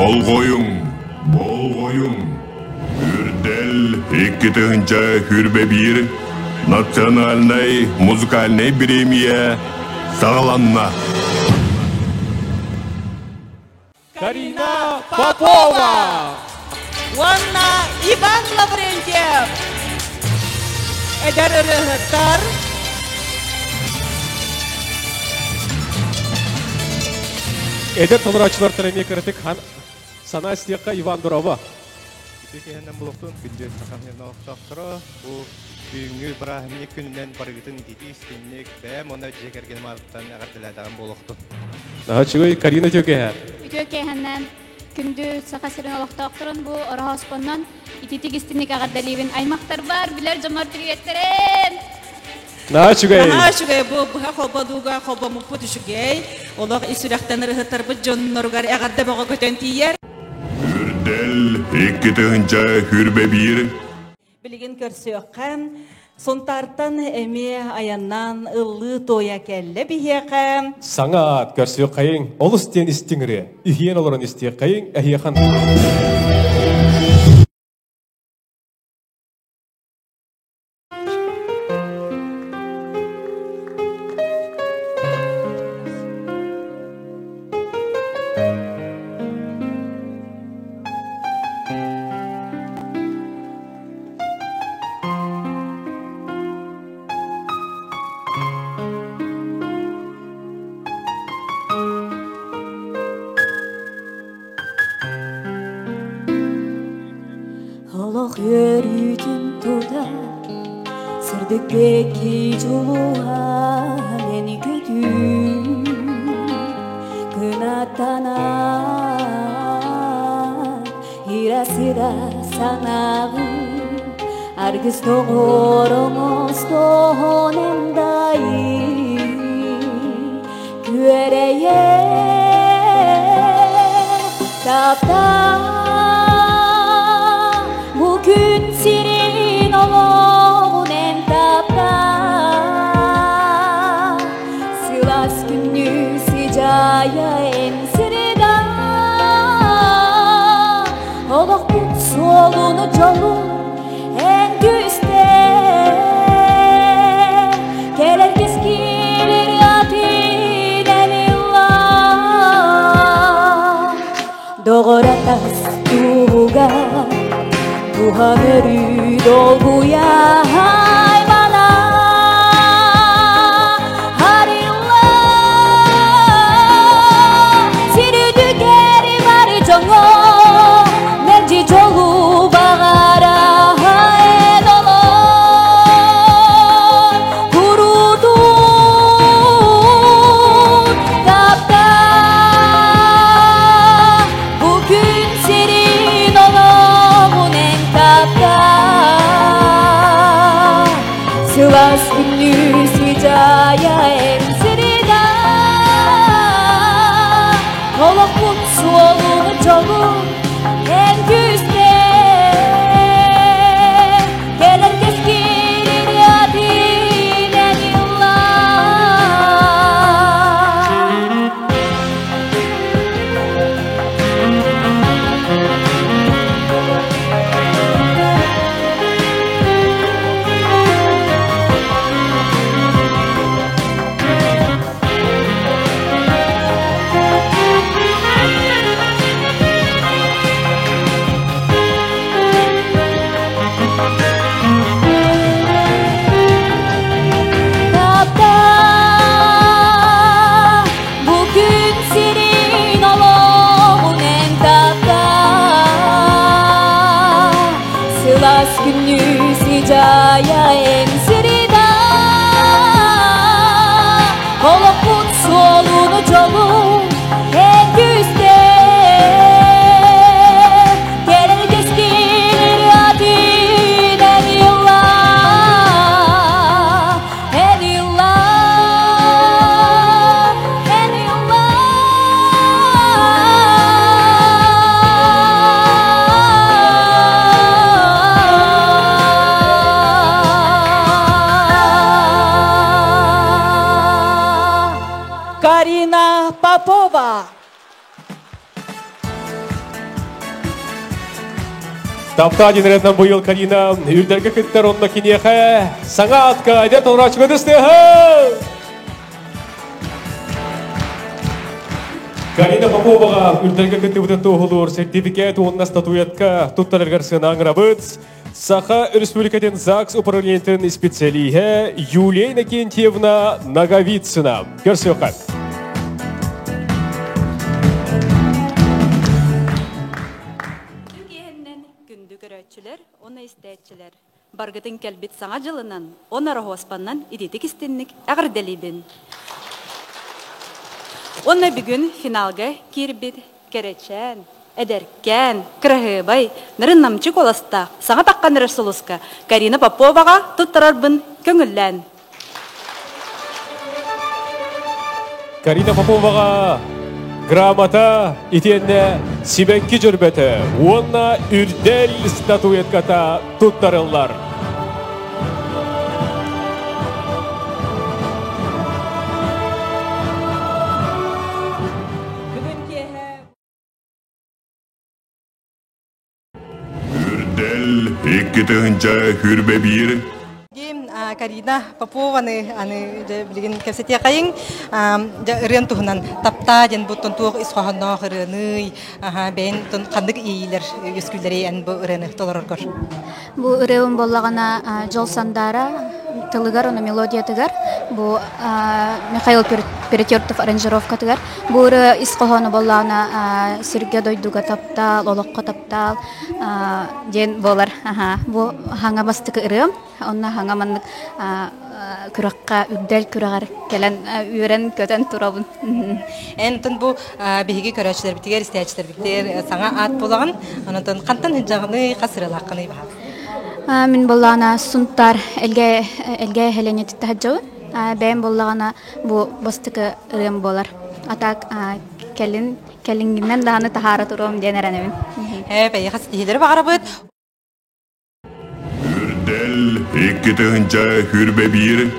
Болғойың. Үрдел 2-нче хүрбе бир национальный музыкальный премия сағаланна. Карина Попова. Уанна Иван Лаврентьев. Эдер ырыгыттар. Эдер толырачылар тәрәме кірітік сана істеққа Иван Дурова. Кехеннен булуктун күндө сакамнен октоктора бу бүгүнгү брахминик күнүнөн барыгытын итити истинник бе моно жекерген марттан агартыладаган булукту. Чугай Карина төке. Төкеһеннән күндү сакасырын олоктоктурун бу орохоспоннан ититик истинник агардалибин аймактар бар билер жомор тирgetтерен. Чугай бу хоба дуга хоба мупут чугай. Олох исүрәктән ырыгыттар бу жонноргар агарда бага көтөн тиер. Үрдел 2-нче хүрбе бир. Билген көрсөккән сонтартан эми аяннан ыллы тоя келле бихекәм. Саңат көрсө кайың олус тен истиңре. Ихен олорун исте кайың әхияхан. Олох өрүтүн туда сырдыкбек жолуа мени көтүм кынаттана ирасыра санагы аргыз тогоромос тонемдай күерeye тапта Bugün senin olun en tapta Silas günü sıcaya en sırada Olak bu solunu çolun en güste Keler keskilir atinen illah Doğratas tuğga Tuhanırı dolguya haymana Harillah Seni dügeri var jongo Menci jolu bağara en olon Kurudun tapta Bugün senin olon en tapta Sivas günü sıcaya en sırada Olak mutsu olunu çolun en güzde Gelir keskilir adinen yıllar Tapta Bugün senin olun en tapta Silas günü sıcaya en sırada Olak mutsu olunu çolun en güzde Gelir keskilir adinen yıllar En yıllar En yıllar Карина Попова. Tapta dinleyenler bu yıl Karina Ülderge kıtlar onunla kinyehe sana atka edet olarak çıkıdıstı ha. Karina Popova'ga Ülderge kıtı bütün tohulur sertifikat onunla statuetka tuttarır garısına angrabıts. Саха Республикатын ЗАГС управлениетін специалиhe Юлия Иннокентьевна Наговицына. Көрсөкат. Türkiye'nin gündü görötçüler, ona isteyetçiler. Bargıtın kelbit sana жылынан, ona rahospandan iditik istinlik ağırdelibin. Ona bir gün finalga kirbit kereçen. Ederken, kırhıbay, nırınamçı kolasta, sana takkan Resuluska, Karina Popova'ga tuttararbın köngüllen. Karina Popova'ga gramata itenne sibenki cürbete, ona ürdel statuetkata tuttarırlar. Үрдел икки тыгынча хүрбе бир. Карина Попованы аны билген кепсете кайын рен тухнан тапта ден буттон тук исхаханна хырыны бен тон кандык ийлер өскүлдери ан бу рен толоргор. Бу ырыым боллагана жол сандара тылыгар оны мелодия тыгар. Бу Михаил Перетертов аранжировка тыгар. Бу ыры исхаханы боллагана Сергей Дойдуга тапта, Лолокко тапта ден болар. Бу ханга бастык ырыым. Онна хаңаманнык күрәккә үддәл күрәгәр келән үрән көтән турабын. Энтон бу биһиги көрәчләр битигәр истәчләр битер саңа ат булаган, анатан кантан хәҗәгны хәсрәләккәне баһа. Мин боллана сунтар элге хәлене тәһәҗҗү. Бәм боллагана бу бастыкы рем болар. Атак келингеннән даны тахара турам денерәнәмен. Бәй хәсдиләр багарабыт. Үрдел икки тыгынча хүрбе бир.